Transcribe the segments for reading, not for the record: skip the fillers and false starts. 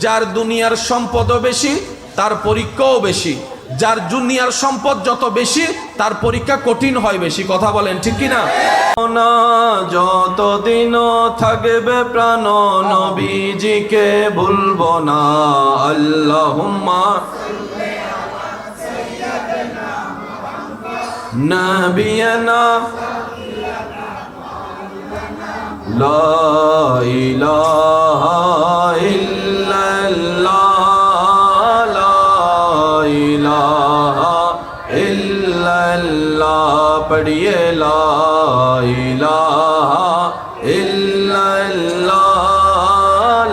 যার দুনিয়ার সম্পদও বেশি তার পরীক্ষাও বেশি, যার দুনিয়ার সম্পদ যত বেশি তার পরীক্ষা কঠিন হয় বেশি। কথা বলেন ঠিক কিনা? না যতদিন থাকবে প্রাণ নবীজিকে ভুলবো না। আল্লাহুম্মা নবিয়ানা লা ইলাহা ইল্লাল্লাহ লা ইলাহা ইল্লাল্লাহ পড়িয়ে লা ইলাহা ইল্লাল্লাহ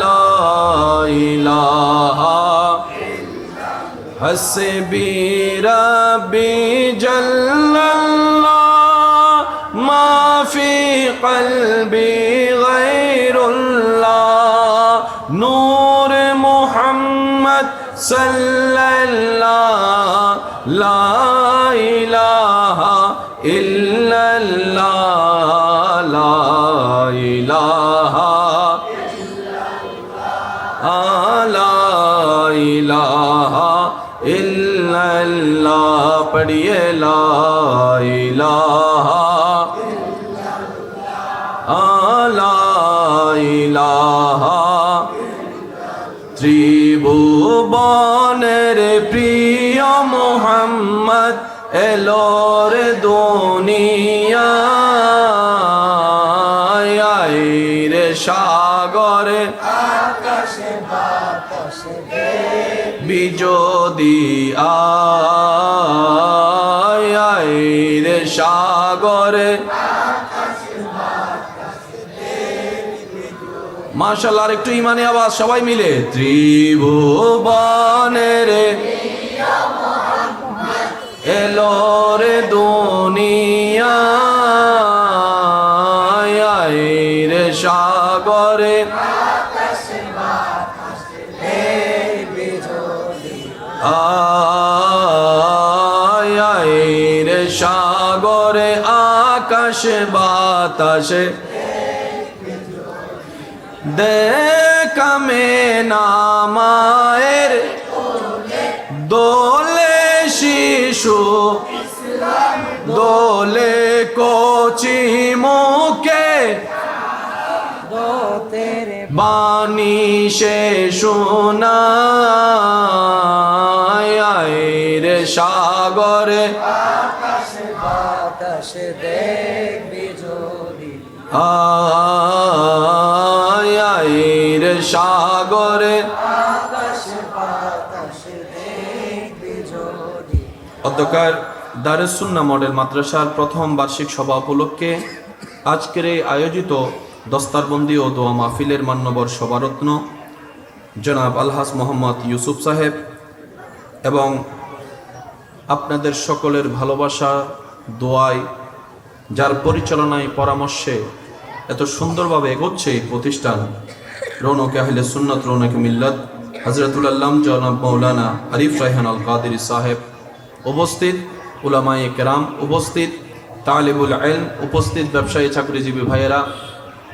লা ইলাহা হাসবি রাব্বি জাল্লাল্লাহ মা ফি কলবি গায়রুল্লাহ নূর মুহাম্মদ সাল্লাল্লাহ লা ইলাহা ইল্লাল্লাহ লা ইলাহা লা ইলাহা ইল্লাল্লাহ পড়িয়ে লা ইলাহা লা ইলাহা ত্রিভুবনের প্রিয় মোহাম্মদ এলোর দুনিয়ায় রে সাগরে আকাশে বাতাসে বিজোদি আয় রে সাগরে মাশাআল্লাহ। আর একটু ইমানি আওয়াজ সবাই মিলে। ত্রিভুবনের এলো রে দুনিয়ায় রে সাগরে আয় রে সাগরে আকাশে বাতাসে দেখামে নামায়ের দোলে শিশু দোলে কচি মুখে বাণী সে শোনায় রে সাগরে আকাশে বাতাসে দেখবি যদি আয় রে সাগরে আকাশে বাতাসে দেখবি যদি। অধ্যকার দারুস সুন্নাহ মডেল মাদ্রাসার প্রথম বার্ষিক সভা উপলক্ষে আজকের এই আয়োজিত দস্তারবন্দি ও দোয়া মাহফিলের মান্যবর সভারত্ন জনাব আলহাজ মোহাম্মদ ইউসুফ সাহেব এবং আপনাদের সকলের ভালোবাসা দোয়ায় যার পরিচালনায় পরামর্শে এত সুন্দরভাবে এগোচ্ছে এই প্রতিষ্ঠান রৌনক আহলে সুন্নাত রৌনক মিল্লাত হযরতুল আল্লাম জনাব মাওলানা আরিফ রায়হান আল কাদেরী সাহেব উপস্থিত, উলামায়ে কেরাম উপস্থিত, তালিবুল ইলম উপস্থিত, ব্যবসায়ী চাকরিজীবী ভাইয়েরা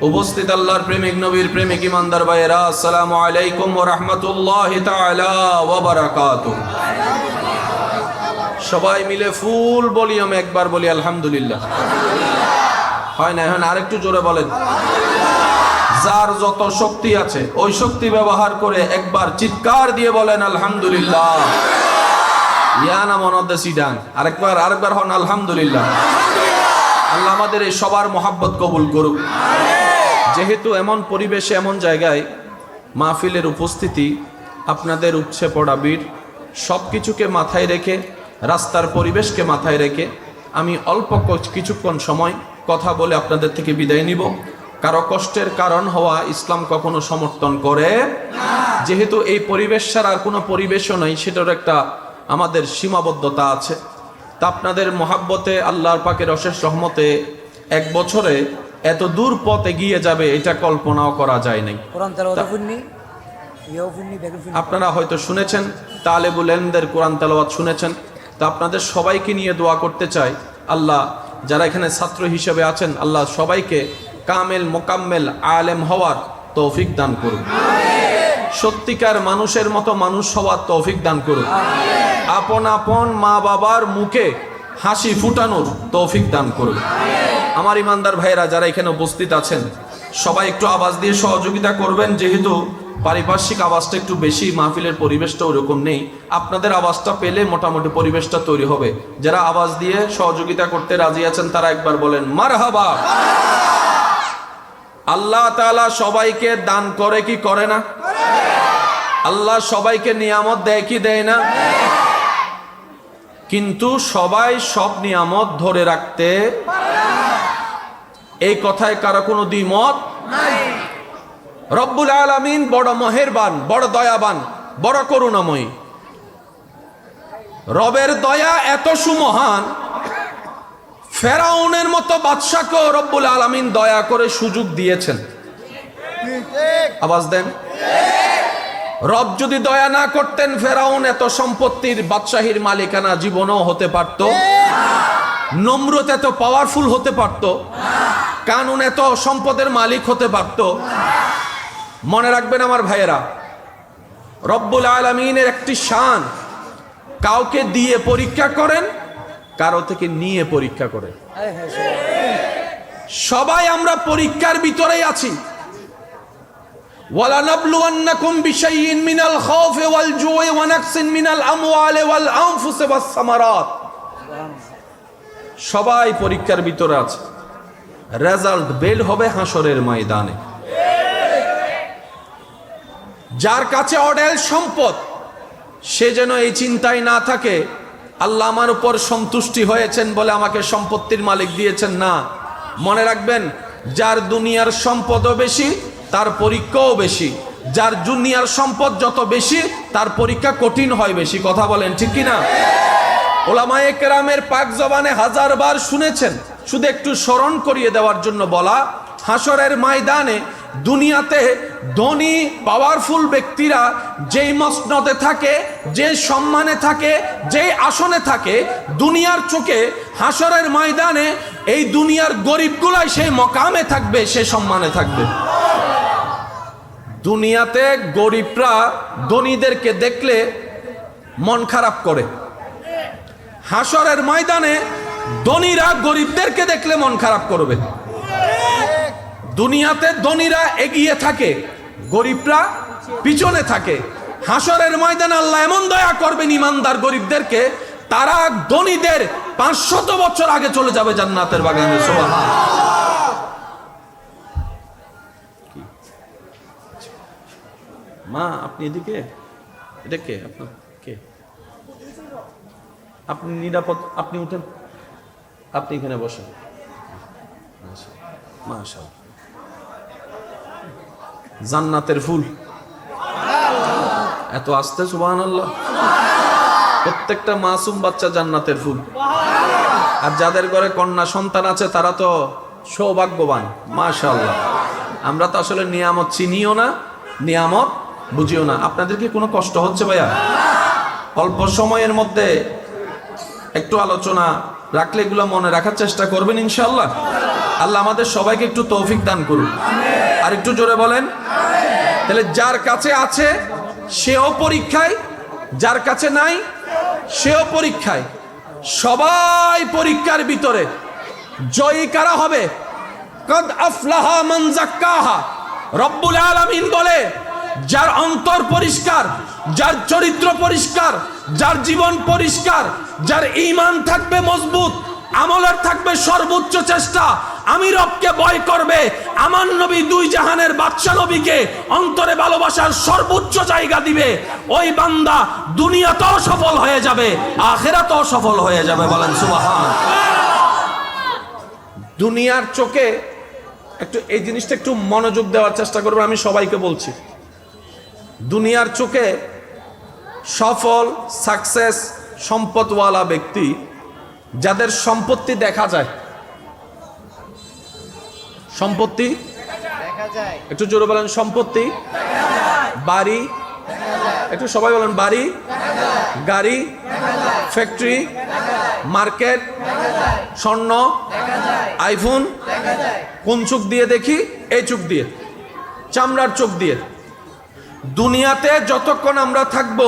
উপস্থিত, আল্লাহর প্রেমিক নবীর প্রেমিক ইমানদার ভাইয়েরা, আসসালামু আলাইকুম ওয়া রাহমাতুল্লাহি তাআলা ওয়া বারাকাতুহু। সবাই মিলে ফুল ভলিউমে একবার বলি আলহামদুলিল্লাহ। হয় না? এখন আরেকটু জোরে বলেন। যার যত শক্তি আছে ওই শক্তি ব্যবহার করে একবার চিৎকার দিয়ে বলেন আলহামদুলিল্লাহ। ইয়ানা মনদেসি ডান আরেকবার হন আলহামদুলিল্লাহ। আল্লাহ আমাদের এই সবার মোহাব্বত কবুল করুক। যেহেতু এমন পরিবেশে এমন জায়গায় মাহফিলের উপস্থিতি, আপনাদের উপচে পড়া ভিড় সব কিছুকে মাথায় রেখে, রাস্তার পরিবেশকে মাথায় রেখে আমি অল্প কিছুক্ষণ সময় কথা বলে আপনাদের থেকে বিদায় নিব। কারো কষ্টের কারণ হওয়া ইসলাম কখনো সমর্থন করে না। যেহেতু এই পরিবেশ ছাড়া আর কোনো পরিবেশও নেই, সেটার একটা আমাদের সীমাবদ্ধতা আছে। তা আপনাদের মোহাব্বতে আল্লাহর পাকের অশেষ রহমতে এক বছরে এত দূর পথ এগিয়ে যাবে এটা কল্পনাও করা যায় নাই। আপনারা হয়তো শুনেছেন, তালেবুল ইলমদের কোরআন তেলাওয়াত শুনেছেন। তা আপনাদের সবাইকে নিয়ে দোয়া করতে চাই, আল্লাহ যারা এখানে ছাত্র হিসেবে আছেন আল্লাহ সবাইকে কামেল মোকাম্মেল আলেম হওয়ার তৌফিক দান করুন। সত্যিকার মানুষের মতো মানুষ হওয়ার তৌফিক দান করুন। আপন আপন মা বাবার মুখে হাসি ফুটানোর তৌফিক দান করুন। আমার ইমানদার ভাইয়েরা যারা এখানে উপস্থিত আছেন, সবাই একটু আওয়াজ দিয়ে সহযোগিতা করবেন, যেহেতু পারিপার্শ্বিক আওয়াজটা একটু বেশি, মাহফিলের পরিবেশটা ওরকম নেই। আপনাদের আওয়াজটা পেলে মোটামুটি পরিবেশটা তৈরি হবে। যারা আওয়াজ দিয়ে সহযোগিতা করতে রাজি আছেন তারা একবার বলেন মারহাবা। আল্লাহ তাআলা সবাইকে দান করে কি করে না? আল্লাহ সবাইকে নিয়ামত দেয় কি দেয় না? কিন্তু সবাই সব নিয়ামত ধরে রাখতে এই কথায় কারো কোনো দ্বিমত নাই। রব্বুল আলামিন বড় মেহেরবান, বড় দয়াবান, বড় করুণাময়ী। রবের দয়া এত সুমহান, ফেরাউনের মতো বাদশাকে রব্বুল আলামিন দয়া করে সুযোগ দিয়েছেন। আওয়াজ দেন। রব যদি দয়া না করতেন, ফেরাউন এত সম্পত্তির বাদশাহীর মালিকানা জীবনেও হতে পারত, নমরুদ এত পাওয়ারফুল হতে পারত, কানুন এত সম্পদের মালিক হতে পারত। মনে রাখবেন আমার ভাইয়েরা, রব্বুল আলামিনের একটি শান, কাউকে দিয়ে পরীক্ষা করেন, কারো থেকে নিয়ে পরীক্ষা করেন। সবাই আমরা পরীক্ষার ভিতরেই আছি। ওয়ালানাবলুওয়ান্নাকুম বিশাইইন মিনাল খাউফি ওয়াল জুই ওয়া নাকসিন মিনাল আমওয়ালি ওয়াল আনফুসি ওয়াস সামারাত। সবাই পরীক্ষার ভিতরে আছে। রেজাল্ট বের হবে হাসরের ময়দানে। যার কাছে অঢেল সম্পদ, সে যেন এই চিন্তায় না থাকে আল্লাহ আমার উপর সন্তুষ্টি হয়েছেন বলে আমাকে সম্পত্তির মালিক দিয়েছেন। না, মনে রাখবেন, যার দুনিয়ার সম্পদও বেশি তার পরীক্ষাও বেশি। যার দুনিয়ার সম্পদ যত বেশি তার পরীক্ষা কঠিন হয় বেশি। কথা বলেন ঠিক কিনা? ওলামায়ে কেরামের পাক জবানে হাজারবার শুনেছেন, শুধু একটু স্মরণ করিয়ে দেওয়ার জন্য বলা। হাসরের ময়দানে দুনিয়াতে ধনী পাওয়ারফুল ব্যক্তিরা যেই মসনদে থাকে, যে সম্মানে থাকে, যেই আসনে থাকে, দুনিয়ার চোখে হাসরের ময়দানে এই দুনিয়ার গরিবগুলাই সেই মকামে থাকবে, সে সম্মানে থাকবে। দুনিয়াতে গরিবরা ধনীদেরকে দেখলে মন খারাপ করে, হাসরের ময়দানে ধনীরা গরিবদেরকে দেখলে মন খারাপ করবে। দুনিয়াতে ধনীরা এগিয়ে থাকে, গরিবরা পিছনে থাকে। হাসরের ময়দানে আল্লাহ এমন দয়া করবেন ইমানদার গরিবদেরকে, তারা ধনীদের 500 বছর আগে চলে যাবে জান্নাতের বাগানে। সুবহানাল্লাহ। মা আপনি এদিকে, এটা কে? আপনার কে? আপনি নিরাপদ, আপনি উঠেন, আপনি এখানে বসেন। মাশাআল্লাহ, জান্নাতের ফুল এত আস্তে, সুবহানাল্লাহ। প্রত্যেকটা মাসুম বাচ্চা জান্নাতের ফুল। আর যাদের ঘরে কন্যা সন্তান আছে তারা তো সৌভাগ্যবান, মাশাআল্লাহ। আমরা তো আসলে নিয়ামত চিনিও না, নিয়ামত বুঝিও না। আপনাদের কি কোনো কষ্ট হচ্ছে ভাইয়া? অল্প সময়ের মধ্যে একটু আলোচনা রাখলে এগুলো মনে রাখার চেষ্টা করবেন ইনশাআল্লাহ। আল্লাহ আমাদের সবাইকে একটু তৌফিক দান করুন। আর একটু জোরে বলেন। তাহলে যার কাছে আছে সেও পরীক্ষায়, যার কাছে নাই সেও পরীক্ষায়। সবাই পরীক্ষার ভিতরে। জয়ী কারা হবে? কদ আফলাহা মান যাক্কাহা। রব্বুল আলামিন বলে, যার অন্তর পরিষ্কার, যার চরিত্র পরিষ্কার, যার জীবন পরিষ্কার, যার ঈমান থাকবে মজবুত, আমলের থাকবে সর্বোচ্চ চেষ্টা, আমি রবকে ভয় করবে, আমার নবী দুই জাহানের বাদশা নবীকে অন্তরে ভালোবাসার সর্বোচ্চ জায়গা দিবে, ওই বান্দা দুনিয়াতেও সফল হয়ে যাবে, আখিরাতেও সফল হয়ে যাবে। বলেন সুবহান। দুনিয়ার চোখে একটু এই জিনিসটা একটু মনোযোগ দেওয়ার চেষ্টা করবেন, আমি সবাইকে বলছি। দুনিয়ার চোখে সফল, সাকসেস, সম্পদওয়ালা ব্যক্তি, যাদের সম্পত্তি দেখা যায়, সম্পত্তি একটু জোরে বলেন, সম্পত্তি, বাড়ি, একটু সবাই বলেন, বাড়ি, গাড়ি, ফ্যাক্টরি, মার্কেট, স্বর্ণ, আইফোন। কোন চোখ দিয়ে দেখি? এই চোখ দিয়ে, চামড়ার চোখ দিয়ে। দুনিয়াতে যতক্ষণ আমরা থাকব,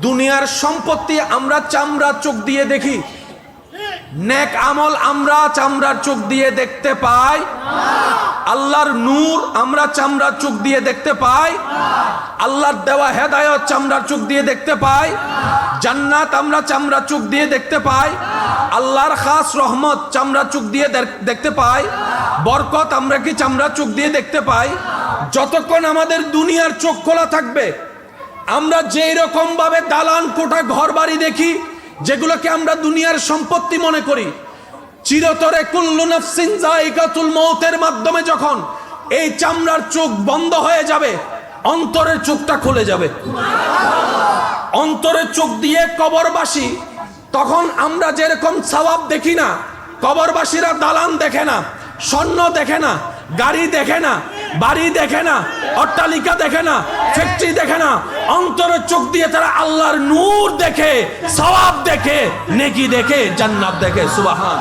দুনিয়ার সম্পত্তি আমরা চামড়ার চোখ দিয়ে দেখি, নেক আমল আমরা চামড়ার চোখ দিয়ে দেখতে পাই, আল্লাহর নূর আমরা চামড়ার চোখ দিয়ে দেখতে পাই, আল্লাহর দেওয়া হেদায়েত চামড়ার চোখ দিয়ে দেখতে পাই, জান্নাত আমরা চামড়ার চোখ দিয়ে দেখতে পাই, আল্লাহর খাস রহমত চামড়ার চোখ দিয়ে দেখতে পাই, বরকত আমরা কি চামড়ার চোখ দিয়ে দেখতে পাই। যতক্ষণ আমাদের দুনিয়ার চোখ খোলা থাকবে, আমরা যেই রকম ভাবে দালান কোঠা ঘর বাড়ি দেখি, যেগুলোকে আমরা দুনিয়ার সম্পত্তি মনে করি, চিরতরে কুল্লু নাফসিন যায়িকাতুল মউতের মাধ্যমে যখন এই চামড়ার চোখ বন্ধ হয়ে যাবে, অন্তরের চোখটা খুলে যাবে। অন্তরের চোখ দিয়ে কবরবাসী, তখন আমরা যেরকম সওয়াব দেখি না, কবরবাসীরা দালান দেখে না, স্বর্ণ দেখে না, গাড়ি দেখে না, বাড়ি দেখে না, অট্টালিকা দেখে না, ফ্যাক্টরি দেখে না, অন্তরের চোখ দিয়ে তারা আল্লাহর নূর দেখে, সওয়াব দেখে, নেকি দেখে, জান্নাত দেখে। সুবহান।